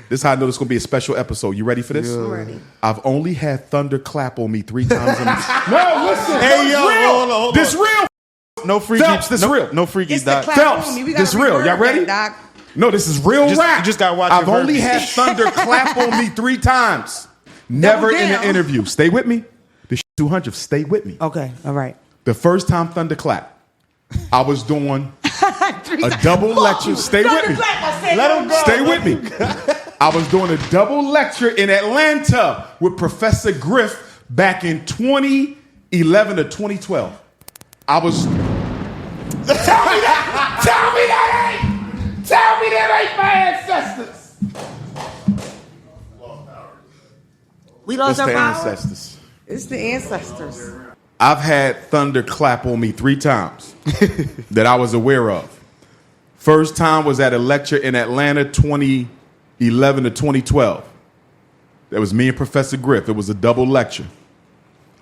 This is how I know this is going to be a special episode. You ready for this? I'm ready. I've only had thunderclap on me 3 times. No, listen. Hey, yo, hold on. This real. No freaky. Phelps, this real. No freaky, It's Doc. the clap on me. We gotta this real. Y'all reverb ready? that, Doc. No, this is real rap. You just got to watch I've your only verse. had thunderclap on me 3 times. Never in an down. interview. Stay with me. The 200. Stay with me. Okay, all right. The first time thunderclap, I was doing a double lecture. Stay with me. Let him go. Stay with me. I was doing a double lecture in Atlanta with Professor Griff back in 2011 to 2012. I was. Tell me that ain't my ancestors. We lost It's our the power? ancestors. It's the ancestors. I've had thunderclap on me 3 times that I was aware of. First time was at a lecture in Atlanta, 2011 to 2012. That was me and Professor Griff. It was a double lecture.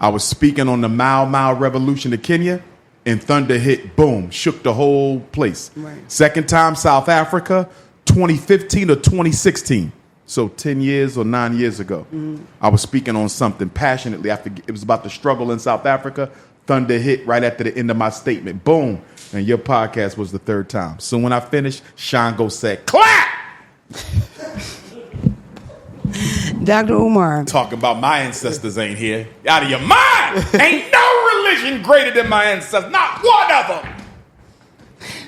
I was speaking on the Mau Mau Revolution of Kenya, and thunder hit, boom, shook the whole place. Right. Second time, South Africa, 2015 or 2016. So 10 years or 9 years ago. I was speaking on something passionately. It was about the struggle in South Africa. Thunder hit right after the end of my statement. Boom. And your podcast was the 3rd time. So when I finished, Shango said, clap! Dr. Umar. Talking about my ancestors ain't here. Out of your mind! Ain't no religion greater than my ancestors. Not one of them!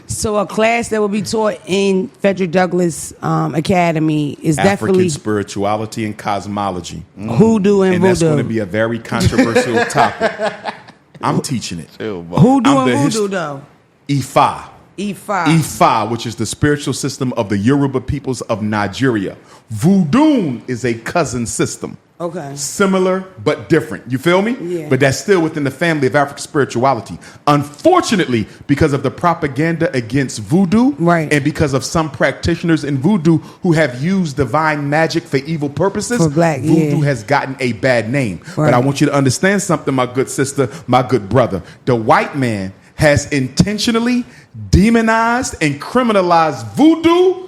So a class that will be taught in Frederick Douglass Academy is African definitely spirituality and cosmology. hoodoo and And voodoo. that's going to be a very controversial topic. I'm teaching it. Hoodoo I'm the and voodoo, though. Ifa. Ifa. Ifa, which is the spiritual system of the Yoruba peoples of Nigeria. Voodoo is a cousin system. Okay. Similar but different. You feel me? Yeah. But that's still within the family of African spirituality. Unfortunately, because of the propaganda against voodoo, right, and because of some practitioners in voodoo who have used divine magic for evil purposes, For black, voodoo yeah. has gotten a bad name. Right. But I want you to understand something, my good sister, my good brother. The white man has intentionally demonized and criminalized voodoo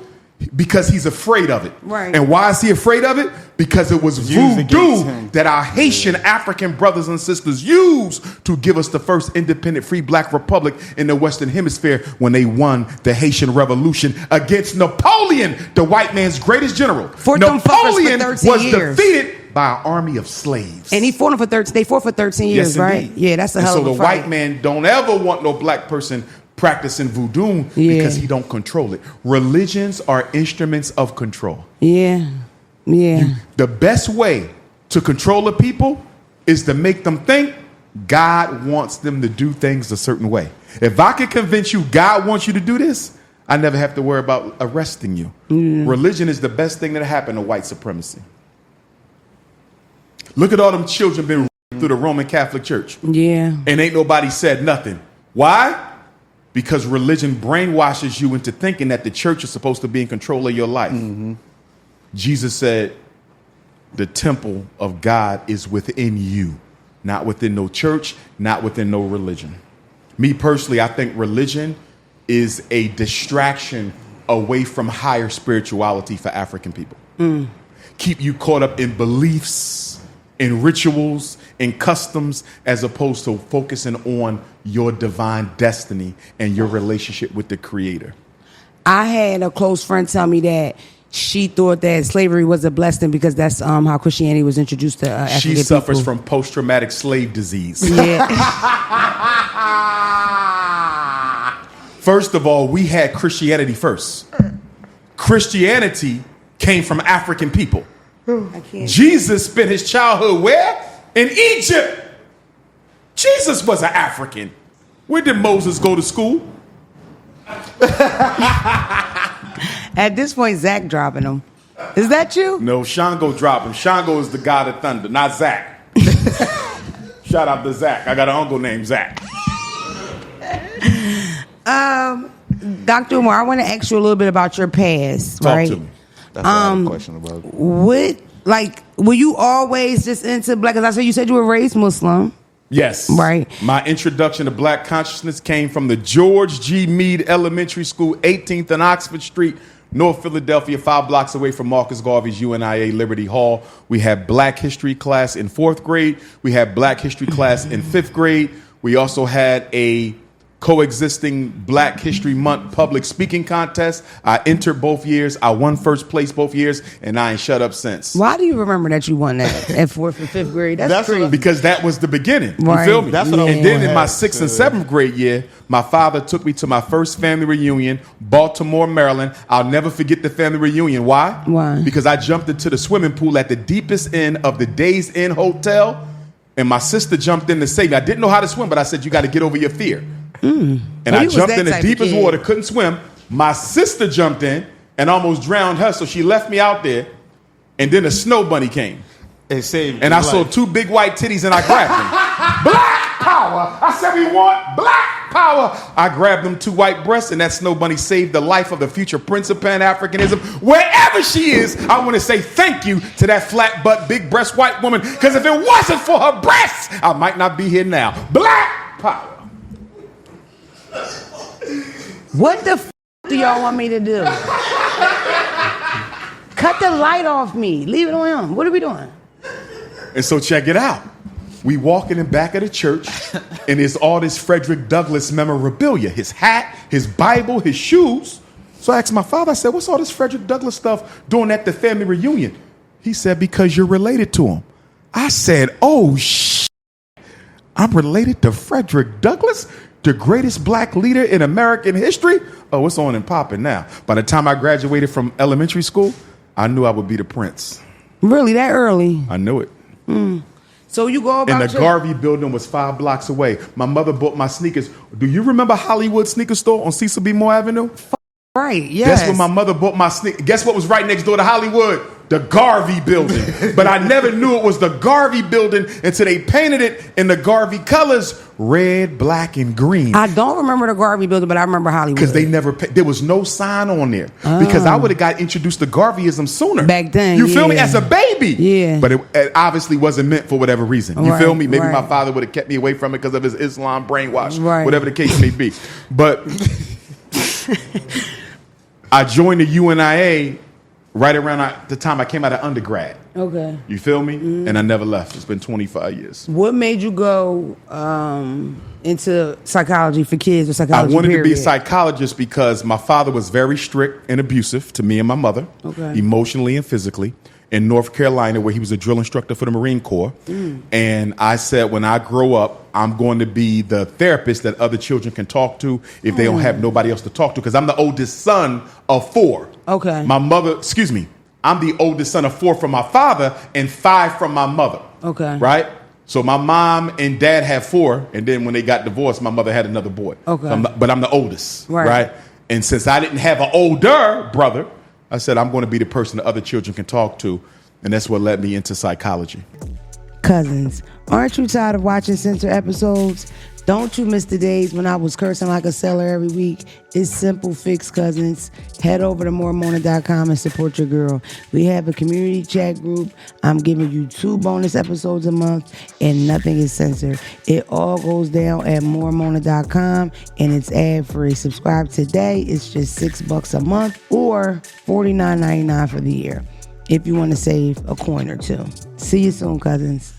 because he's afraid of it. Right. And why is he afraid of it? Because it was Used against voodoo him. that our Haitian African brothers and sisters used to give us the first independent free black republic in the Western Hemisphere when they won the Haitian Revolution against Napoleon, the white man's greatest general. Fought them fuckers for Napoleon 13 was years. defeated by an army of slaves. And he fought them for 13. They fought for 13 years, Yes, right? indeed. Yeah, that's a and hell so of a the fight. white man don't ever want no black person practicing voodoo Yeah. because he don't control it. Religions are instruments of control. Yeah. Yeah. The best way to control a people is to make them think God wants them to do things a certain way. If I can convince you God wants you to do this, I never have to worry about arresting you. Religion is the best thing that happened to white supremacy. Look at all them children been through the Roman Catholic Church. Yeah. And ain't nobody said nothing. Why? Because religion brainwashes you into thinking that the church is supposed to be in control of your life. Jesus said, the temple of God is within you, not within no church, not within no religion. Me personally, I think religion is a distraction away from higher spirituality for African people. Keep you caught up in beliefs, in rituals, in customs, as opposed to focusing on your divine destiny and your relationship with the Creator. I had a close friend tell me that she thought that slavery was a blessing because that's how Christianity was introduced to African She people. suffers from post-traumatic slave disease. Yeah. First of all, we had Christianity first. Christianity came from African people. I can't. Jesus spent his childhood where? In Egypt. Jesus was an African. Where did Moses go to school? At this point, Zack dropping them. Is that you? No, Shango dropped him. Shango is the god of thunder, not Zack. Shout out to Zack. I got an uncle named Zack. Dr. Umar, I want to ask you a little bit about your past, Talk right? to me. That's what I had a question about. What, like, were you always just into black? Because I said you said you were raised Muslim. Yes. Right. My introduction to black consciousness came from the George G. Meade Elementary School, 18th and Oxford Street, North Philadelphia, 5 blocks away from Marcus Garvey's UNIA Liberty Hall. We had Black History class in 4th grade. We had Black History class in 5th grade. We also had a coexisting Black History Month public speaking contest. I entered both years. I won first place both years, and I ain't shut up since. Why do you remember that you won that at 4th and 5th grade? That's crazy. Because that was the beginning. Right. You feel me? That's what And then in my 6th and had. 7th grade year, my father took me to my first family reunion, Baltimore, Maryland. I'll never forget the family reunion. Why? Why? Because I jumped into the swimming pool at the deepest end of the Days Inn Hotel, and my sister jumped in to save me. I didn't know how to swim, but I said, you got to get over your fear. And I jumped in the deepest water, couldn't swim. My sister jumped in and almost drowned her, so she left me out there. And then a snow bunny came. It saved And I saw 2 big white titties and I grabbed them. Black power! I said we want black power! I grabbed them 2 white breasts, and that snow bunny saved the life of the future prince of Pan-Africanism. Wherever she is, I want to say thank you to that flat butt, big breast white woman, because if it wasn't for her breasts, I might not be here now. Black power! What the do y'all want me to do? Cut the light off me. Leave it on him. What are we doing? And so check it out. We walk in the back of the church, and there's all this Frederick Douglass memorabilia. His hat, his Bible, his shoes. So I asked my father, I said, what's all this Frederick Douglass stuff doing at the family reunion? He said, because you're related to him. I said, oh, I'm related to Frederick Douglass, the greatest black leader in American history? Oh, it's on and popping now. By the time I graduated from elementary school, I knew I would be the prince. Really, that early? I knew it. So you go about And the Garvey building was 5 blocks away. My mother bought my sneakers. Do you remember Hollywood Sneaker Store on Cecil B. Moore Avenue? Right, yes. Guess where my mother bought my sneakers? Guess what was right next door to Hollywood? The Garvey building. But I never knew it was the Garvey building until they painted it in the Garvey colors, red, black, and green. I don't remember the Garvey building, but I remember Hollywood. Because they never, there was no sign on there. Because I would have got introduced to Garveyism sooner. Back then, You feel me? yeah. As a baby. Yeah. But it obviously wasn't meant for whatever reason. You Right, feel me? Maybe right. my father would have kept me away from it because of his Islam brainwash. Right. Whatever the case may be. But I joined the UNIA right around the time I came out of undergrad. Okay. You feel me? And I never left. It's been 25 years. What made you go into psychology for kids or psychology? I wanted to be a period? psychologist because my father was very strict and abusive to me and my mother, Okay. emotionally and physically, in North Carolina, where he was a drill instructor for the Marine Corps. And I said, when I grow up, I'm going to be the therapist that other children can talk to if they don't have nobody else to talk to, because I'm the oldest son of 4. Okay. My mother, excuse me, I'm the oldest son of 4 from my father and 5 from my mother. Okay. Right? So my mom and dad had 4, and then when they got divorced, my mother had another boy. Okay. So but I'm the oldest. Right. And since I didn't have an older brother, I said, I'm going to be the person that other children can talk to. And that's what led me into psychology. Cousins, aren't you tired of watching censor episodes? Don't you miss the days when I was cursing like a sailor every week? It's simple fix, cousins. Head over to moremona.com and support your girl. We have a community chat group. I'm giving you 2 bonus episodes a month, and nothing is censored. It all goes down at moremona.com, and it's ad-free. Subscribe today. It's just $6 a month or $49.99 for the year if you want to save a coin or 2. See you soon, cousins.